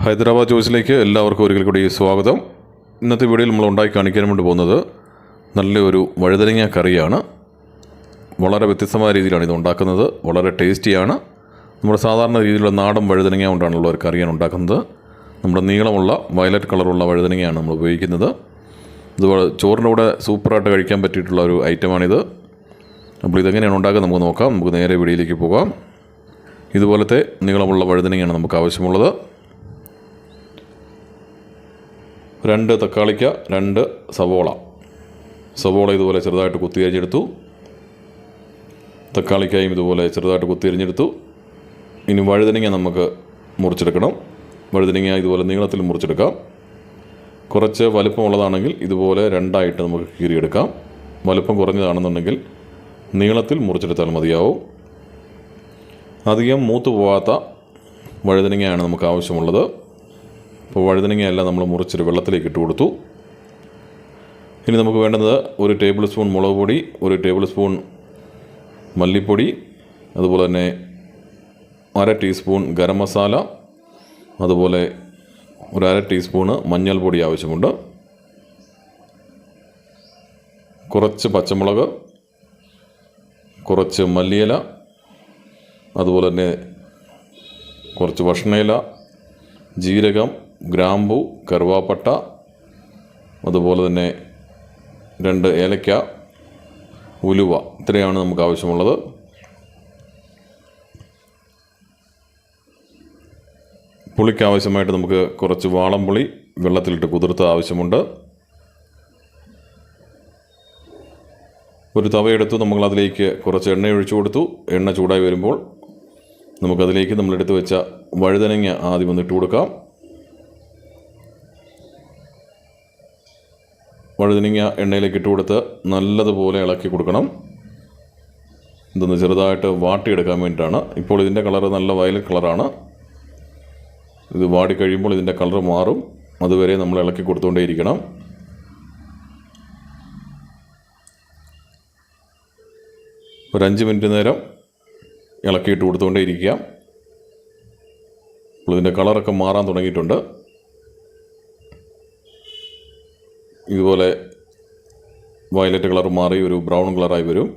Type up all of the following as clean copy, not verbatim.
ഹൈദരാബാദ് ചോയ്സിലേക്ക് എല്ലാവർക്കും ഒരിക്കൽ കൂടി സ്വാഗതം. ഇന്നത്തെ വീഡിയോയിൽ നമ്മൾ ഉണ്ടാക്കി കാണിക്കാൻ വേണ്ടി പോകുന്നത് നല്ലൊരു വഴുതനങ്ങ കറിയാണ്. വളരെ വ്യത്യസ്തമായ രീതിയിലാണ് ഇത് ഉണ്ടാക്കുന്നത്. വളരെ ടേസ്റ്റിയാണ്. നമ്മുടെ സാധാരണ രീതിയിലുള്ള നാടൻ വഴുതനങ്ങ കൊണ്ടാണുള്ള ഒരു കറിയാണ് ഉണ്ടാക്കുന്നത്. നമ്മുടെ നീളമുള്ള വയലറ്റ് കളറുള്ള വഴുതനങ്ങയാണ് നമ്മൾ ഉപയോഗിക്കുന്നത്. ഇതുപോലെ ചോറിൻ്റെ കൂടെ സൂപ്പറായിട്ട് കഴിക്കാൻ പറ്റിയിട്ടുള്ള ഒരു ഐറ്റമാണിത്. അപ്പോൾ ഇതെങ്ങനെയാണ് ഉണ്ടാക്കുക നമുക്ക് നോക്കാം. നമുക്ക് നേരെ വീഡിയോയിലേക്ക് പോകാം. ഇതുപോലത്തെ നീളമുള്ള വഴുതനങ്ങയാണ് നമുക്ക് ആവശ്യമുള്ളത്. 2 തക്കാളിക്ക, 2 സവോള ഇതുപോലെ ചെറുതായിട്ട് കുത്തിയരിഞ്ഞെടുത്തു. തക്കാളിക്കായും ഇതുപോലെ ചെറുതായിട്ട് കുത്തിയരിഞ്ഞെടുത്തു. ഇനി വഴുതനങ്ങ നമുക്ക് മുറിച്ചെടുക്കണം. വഴുതനങ്ങ ഇതുപോലെ നീളത്തിൽ മുറിച്ചെടുക്കാം. കുറച്ച് വലുപ്പമുള്ളതാണെങ്കിൽ ഇതുപോലെ 2ആയിട്ട് നമുക്ക് കീറിയെടുക്കാം. വലുപ്പം കുറഞ്ഞതാണെന്നുണ്ടെങ്കിൽ നീളത്തിൽ മുറിച്ചെടുത്താൽ മതിയാവും. അധികം മൂത്ത് പോകാത്ത വഴുതനങ്ങയാണ് നമുക്ക് ആവശ്യമുള്ളത്. അപ്പോൾ വഴുതനങ്ങയെല്ലാം നമ്മൾ മുറിച്ചൊരു വെള്ളത്തിലേക്ക് ഇട്ട് കൊടുത്തു. ഇനി നമുക്ക് വേണ്ടത് 1 ടേബിൾ സ്പൂൺ മുളക് പൊടി, 1 ടേബിൾ സ്പൂൺ മല്ലിപ്പൊടി, അതുപോലെ തന്നെ 1/2 ടീസ്പൂൺ ഗരം മസാല, അതുപോലെ 1/2 ടീസ്പൂണ് മഞ്ഞൾപ്പൊടി ആവശ്യമുണ്ട്. കുറച്ച് പച്ചമുളക്, കുറച്ച് മല്ലിയില, അതുപോലെ തന്നെ കുറച്ച് ഭക്ഷണയില, ജീരകം, ഗ്രാമ്പു, കറുവാപ്പട്ട, അതുപോലെ തന്നെ 2 ഏലക്ക, ഉലുവ. ഇത്രയാണ് നമുക്ക് ആവശ്യമുള്ളത്. പുളിക്ക് ആവശ്യമായിട്ട് നമുക്ക് കുറച്ച് വാളംപുളി വെള്ളത്തിലിട്ട് കുതിർത്ത് ആവശ്യമുണ്ട്. ഒരു തവയെടുത്തു. നമ്മളതിലേക്ക് കുറച്ച് എണ്ണ ഒഴിച്ചു കൊടുത്തു. എണ്ണ ചൂടായി വരുമ്പോൾ നമുക്കതിലേക്ക് നമ്മളെടുത്ത് വെച്ച വഴുതനങ്ങ ആദ്യം ഒന്ന് ഇട്ട് കൊടുക്കാം. വഴുതനങ്ങ എണ്ണയിലേക്ക് ഇട്ട് കൊടുത്ത് നല്ലതുപോലെ ഇളക്കി കൊടുക്കണം. ഇതൊന്ന് ചെറുതായിട്ട് വാട്ടിയെടുക്കാൻ വേണ്ടിയിട്ടാണ്. ഇപ്പോൾ ഇതിൻ്റെ കളറ് നല്ല വയലറ്റ് കളറാണ്. ഇത് വാടിക്കഴിയുമ്പോൾ ഇതിൻ്റെ കളർ മാറും. അതുവരെ നമ്മൾ ഇളക്കി കൊടുത്തുകൊണ്ടേയിരിക്കണം. ഒരു 5 മിനിറ്റ് നേരം ഇളക്കിയിട്ട് കൊടുത്തുകൊണ്ടേയിരിക്കുക. അപ്പോൾ ഇതിൻ്റെ കളറൊക്കെ മാറാൻ തുടങ്ങിയിട്ടുണ്ട്. ഇതുപോലെ വയലറ്റ് കളർ മാറി ഒരു ബ്രൗൺ കളറായി വരും.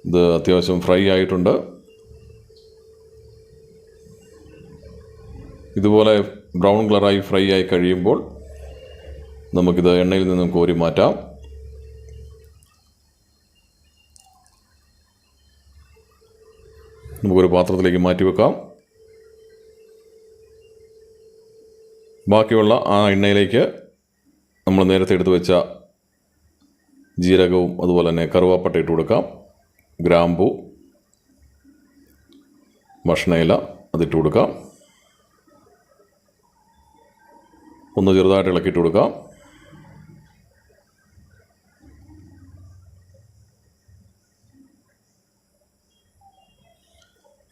ഇത് അത്യാവശ്യം ഫ്രൈ ആയിട്ടുണ്ട്. ഇതുപോലെ ബ്രൗൺ കളറായി ഫ്രൈ ആയി കഴിയുമ്പോൾ നമുക്കിത് എണ്ണയിൽ നിന്നും കോരി മാറ്റാം. നമുക്കൊരു പാത്രത്തിലേക്ക് മാറ്റി വെക്കാം. ബാക്കിയുള്ള ആ എണ്ണയിലേക്ക് നമ്മൾ നേരത്തെ എടുത്ത് വെച്ച ജീരകവും അതുപോലെ തന്നെ കറുവാപ്പട്ട ഇട്ട് കൊടുക്കാം. ഗ്രാമ്പു, ഭക്ഷണയില അതിട്ട് കൊടുക്കാം. ഒന്ന് ചെറുതായിട്ട് ഇളക്കിയിട്ട് കൊടുക്കാം.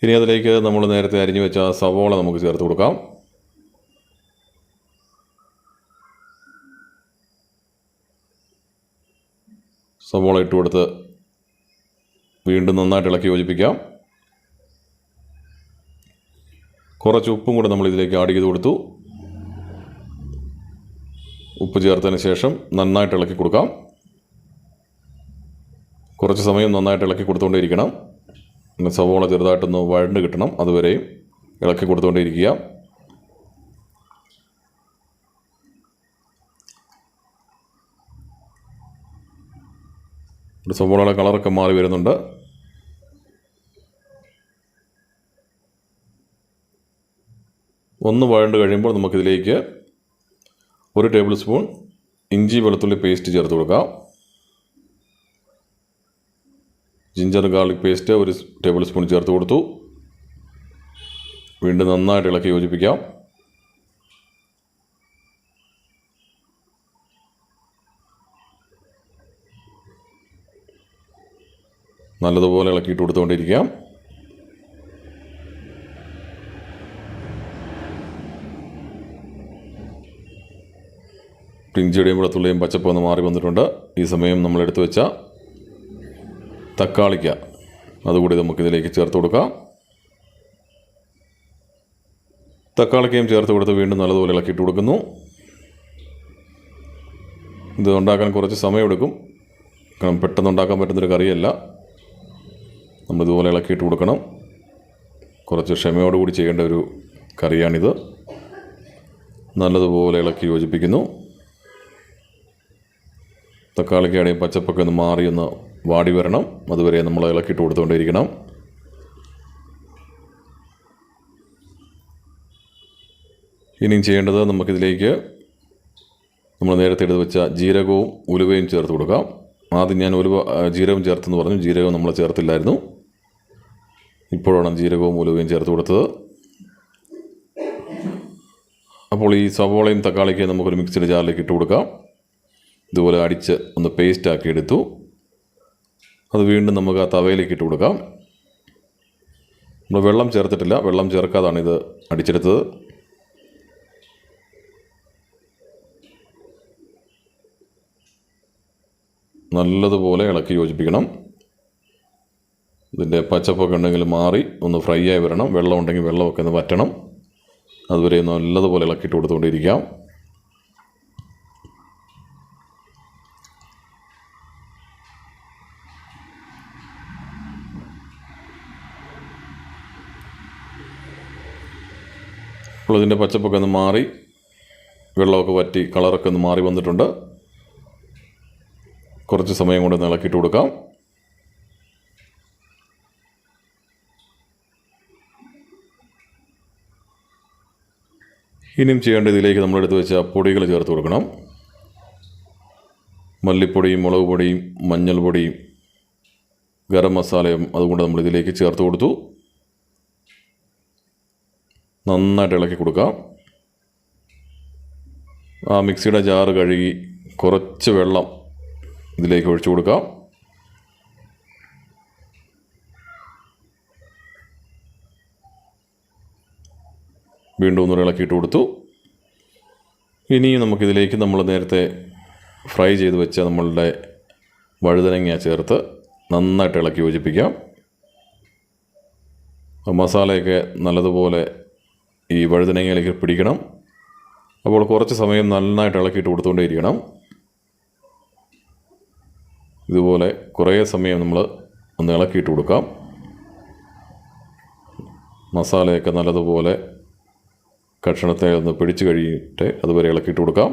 ഇനി അതിലേക്ക് നമ്മൾ നേരത്തെ അരിഞ്ഞു വെച്ച സവോള നമുക്ക് ചേർത്ത് കൊടുക്കാം. സവോള ഇട്ട് കൊടുത്ത് വീണ്ടും നന്നായിട്ട് ഇളക്കി യോജിപ്പിക്കാം. കുറച്ച് ഉപ്പും കൂടെ നമ്മൾ ഇതിലേക്ക് ആഡ് ചെയ്ത് കൊടുത്തു. ഉപ്പ് ചേർത്തതിന് ശേഷം നന്നായിട്ട് ഇളക്കി കൊടുക്കാം. കുറച്ച് സമയം നന്നായിട്ട് ഇളക്കി കൊടുത്തുകൊണ്ടേയിരിക്കണം. സവോള ചെറുതായിട്ടൊന്ന് വഴണ്ട് കിട്ടണം. അതുവരെയും ഇളക്കി കൊടുത്തുകൊണ്ടേയിരിക്കുക. സവോളയുടെ കളറൊക്കെ മാറി വരുന്നുണ്ട്. ഒന്ന് വഴണ്ട് കഴിയുമ്പോൾ നമുക്കിതിലേക്ക് 1 ടേബിൾ സ്പൂൺ ഇഞ്ചി വെളുത്തുള്ളി പേസ്റ്റ് ചേർത്ത് കൊടുക്കാം. Ginger garlic paste 1 table spoon ചേർത്ത് കൊടുത്തു. വീണ്ടും നന്നായിട്ട് ഇളക്കി യോജിപ്പിക്കാം. നല്ലതുപോലെ ഇളക്കിയിട്ട് കൊടുത്തുകൊണ്ടിരിക്കാം. ഇഞ്ചിയുടെയും വെളുത്തുള്ളിയും പച്ചപ്പ് ഒന്ന് മാറി വന്നിട്ടുണ്ട്. ഈ സമയം നമ്മളെടുത്ത് വെച്ച തക്കാളിക്ക അതുകൂടി നമുക്കിതിലേക്ക് ചേർത്ത് കൊടുക്കാം. തക്കാളിക്കയും ചേർത്ത് കൊടുത്ത് വീണ്ടും നല്ലതുപോലെ ഇളക്കിയിട്ട് കൊടുക്കുന്നു. ഇത് ഉണ്ടാക്കാൻ കുറച്ച് സമയമെടുക്കും, കാരണം പെട്ടെന്ന് ഉണ്ടാക്കാൻ പറ്റുന്നൊരു കറിയല്ല. നമ്മളിതുപോലെ ഇളക്കിയിട്ട് കൊടുക്കണം. കുറച്ച് ക്ഷമയോടുകൂടി ചെയ്യേണ്ട ഒരു കറിയാണിത്. നല്ലതുപോലെ ഇളക്കി യോജിപ്പിക്കുന്നു. തക്കാളിക്കയുടെയും പച്ചപ്പൊക്കെ ഒന്ന് മാറി ഒന്ന് വാടി വരണം, അതുവരെ നമ്മൾ ഇളക്കിയിട്ട് കൊടുത്തുകൊണ്ടേയിരിക്കണം. ഇനിയും ചെയ്യേണ്ടത്, നമുക്കിതിലേക്ക് നമ്മൾ നേരത്തെ എടുത്ത് വെച്ച ജീരകവും ഉലുവയും ചേർത്ത് കൊടുക്കാം. ആദ്യം ഞാൻ ജീരകം ചേർത്തെന്ന് പറഞ്ഞു, ജീരകം നമ്മൾ ചേർത്തില്ലായിരുന്നു. ഇപ്പോഴാണ് ജീരകവും ഉലുവയും ചേർത്ത് കൊടുത്തത്. അപ്പോൾ ഈ സവോളയും തക്കാളിക്കയും നമുക്കൊരു മിക്സിയുടെ ജാറിലേക്ക് ഇട്ട് കൊടുക്കാം. ഇതുപോലെ അടിച്ച് ഒന്ന് പേസ്റ്റാക്കി എടുത്തു. അത് വീണ്ടും നമുക്ക് ആ തവയിലേക്ക് ഇട്ട് കൊടുക്കാം. നമ്മൾ വെള്ളം ചേർത്തിട്ടില്ല, വെള്ളം ചേർക്കാതാണ് ഇത് അടിച്ചെടുത്തത്. നല്ലതുപോലെ ഇളക്കി യോജിപ്പിക്കണം. ഇതിൻ്റെ പച്ചപ്പൊക്കെ ഉണ്ടെങ്കിൽ മാറി ഒന്ന് ഫ്രൈ ആയി വരണം. വെള്ളം ഉണ്ടെങ്കിൽ വെള്ളമൊക്കെ ഒന്ന് വറ്റണം. അതുവരെ നല്ലതുപോലെ ഇളക്കിയിട്ട് കൊടുത്തുകൊണ്ടിരിക്കാം. അപ്പോൾ ഇതിൻ്റെ പച്ചപ്പൊക്കെ ഒന്ന് മാറി വെള്ളമൊക്കെ വറ്റി കളറൊക്കെ ഒന്ന് മാറി വന്നിട്ടുണ്ട്. കുറച്ച് സമയം കൊണ്ട് ഇളക്കിയിട്ട് കൊടുക്കാം. ഇനിയും ചെയ്യേണ്ട, ഇതിലേക്ക് നമ്മളെടുത്ത് വെച്ച പൊടികൾ ചേർത്ത് കൊടുക്കണം. മല്ലിപ്പൊടിയും മുളക് പൊടിയും മഞ്ഞൾപ്പൊടിയും ഗരം മസാലയും അതുകൊണ്ട് നമ്മളിതിലേക്ക് ചേർത്ത് കൊടുത്തു. നന്നായിട്ട് ഇളക്കി കൊടുക്കാം. ആ മിക്സിയുടെ ജാറ് കഴുകി കുറച്ച് വെള്ളം ഇതിലേക്ക് ഒഴിച്ചു കൊടുക്കാം. വീണ്ടും ഒന്നുകൂടെ ഇളക്കിയിട്ട് കൊടുത്തു. ഇനിയും നമുക്കിതിലേക്ക് നമ്മൾ നേരത്തെ ഫ്രൈ ചെയ്ത് വെച്ച നമ്മളുടെ വഴുതനങ്ങ ചേർത്ത് നന്നായിട്ട് ഇളക്കി യോജിപ്പിക്കാം. മസാലയൊക്കെ നല്ലതുപോലെ ഈ വഴുതനങ്ങയിലേക്ക് പിടിക്കണം. അപ്പോൾ കുറച്ച് സമയം നന്നായിട്ട് ഇളക്കിയിട്ട് കൊടുത്തുകൊണ്ടേയിരിക്കണം. ഇതുപോലെ കുറേ സമയം നമ്മൾ ഒന്ന് ഇളക്കിയിട്ട് കൊടുക്കാം. മസാലയൊക്കെ നല്ലതുപോലെ കഷണത്തെ ഒന്ന് പിടിച്ച് കഴിയിട്ട് അതുവരെ ഇളക്കിയിട്ട് കൊടുക്കാം.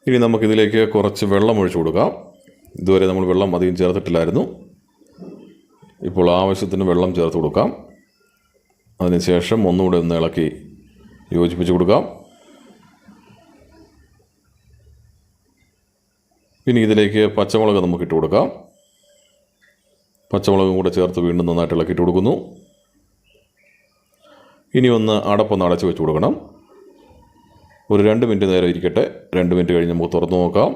ഇനി നമുക്കിതിലേക്ക് കുറച്ച് വെള്ളം ഒഴിച്ചു കൊടുക്കാം. ഇതുവരെ നമ്മൾ വെള്ളം അധികം ചേർത്തിട്ടില്ലായിരുന്നു. ഇപ്പോൾ ആവശ്യത്തിന് വെള്ളം ചേർത്ത് കൊടുക്കാം. അതിനുശേഷം ഒന്നുകൂടെ ഒന്ന് ഇളക്കി യോജിപ്പിച്ച് കൊടുക്കാം. ഇനി ഇതിലേക്ക് പച്ചമുളക് നമുക്കിട്ട് കൊടുക്കാം. പച്ചമുളകും കൂടെ ചേർത്ത് വീണ്ടും നന്നായിട്ട് ഇളക്കിയിട്ട് കൊടുക്കുന്നു. ഇനി ഒന്ന് അടപ്പൊന്ന് അടച്ച് വെച്ച് കൊടുക്കണം. ഒരു 2 മിനിറ്റ് നേരം ഇരിക്കട്ടെ. 2 മിനിറ്റ് കഴിഞ്ഞ് നമുക്ക് തുറന്നു നോക്കാം.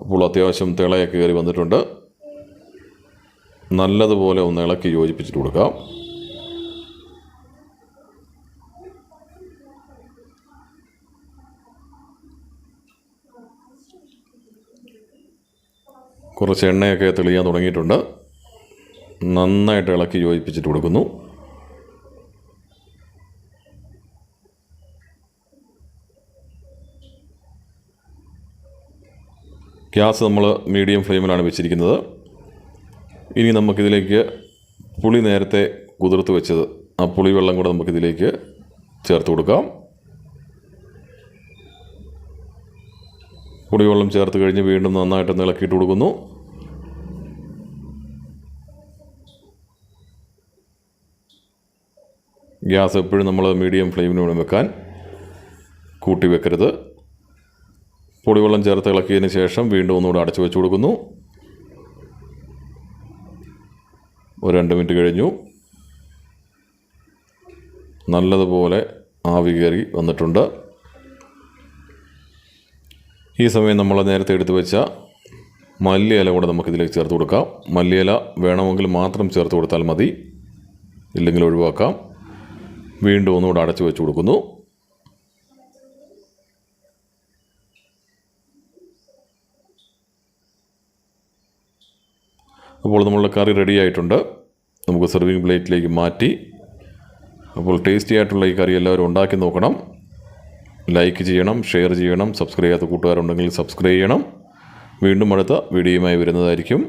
അപ്പോൾ അത്യാവശ്യം തിളയൊക്കെ കയറി വന്നിട്ടുണ്ട്. നല്ലതുപോലെ ഒന്ന് ഇളക്കി യോജിപ്പിച്ചിട്ട് കൊടുക്കാം. കുറച്ച് എണ്ണയൊക്കെ തെളിയാൻ തുടങ്ങിയിട്ടുണ്ട്. നന്നായിട്ട് ഇളക്കി യോജിപ്പിച്ചിട്ട് കൊടുക്കുന്നു. ഗ്യാസ് നമ്മൾ മീഡിയം ഫ്ലെയിമിലാണ് വെച്ചിരിക്കുന്നത്. ഇനി നമുക്കിതിലേക്ക് പുളി നേരത്തെ കുതിർത്ത് വെച്ചത്, ആ പുളി വെള്ളം കൂടെ നമുക്കിതിലേക്ക് ചേർത്ത് കൊടുക്കാം. പുളിവെള്ളം ചേർത്ത് കഴിഞ്ഞ് വീണ്ടും നന്നായിട്ട് ഇളക്കിയിട്ട് കൊടുക്കുന്നു. ഗ്യാസ് എപ്പോഴും നമ്മൾ മീഡിയം ഫ്ലെയിമിന് വേണം വെക്കാൻ, കൂട്ടി വെക്കരുത്. പുളിവെള്ളം ചേർത്ത് ഇളക്കിയതിന് ശേഷം വീണ്ടും ഒന്നുകൂടെ അടച്ചു വെച്ച് കൊടുക്കുന്നു. ഒരു 2 മിനിറ്റ് കഴിഞ്ഞു. നല്ലതുപോലെ ആവി കയറി വന്നിട്ടുണ്ട്. ഈ സമയം നമ്മൾ നേരത്തെ എടുത്ത് വെച്ച മല്ലിയില കൂടെ നമുക്കിതിലേക്ക് ചേർത്ത് കൊടുക്കാം. മല്ലിയില വേണമെങ്കിൽ മാത്രം ചേർത്ത് കൊടുത്താൽ മതി, ഇല്ലെങ്കിൽ ഒഴിവാക്കാം. വീണ്ടും ഒന്നുകൂടെ അടച്ചു വെച്ച് കൊടുക്കുന്നു. അപ്പോൾ നമ്മളുടെ കറി റെഡി ആയിട്ടുണ്ട്. നമുക്ക് സെർവിങ് പ്ലേറ്റിലേക്ക് മാറ്റി. അപ്പോൾ ടേസ്റ്റി ആയിട്ടുള്ള ഈ കറി എല്ലാവരും ഉണ്ടാക്കി നോക്കണം. ലൈക്ക് ചെയ്യണം, ഷെയർ ചെയ്യണം. സബ്സ്ക്രൈബ് ചെയ്യാത്ത കൂട്ടുകാരുണ്ടെങ്കിൽ സബ്സ്ക്രൈബ് ചെയ്യണം. വീണ്ടും അടുത്ത വീഡിയോയുമായി വരുന്നതായിരിക്കും.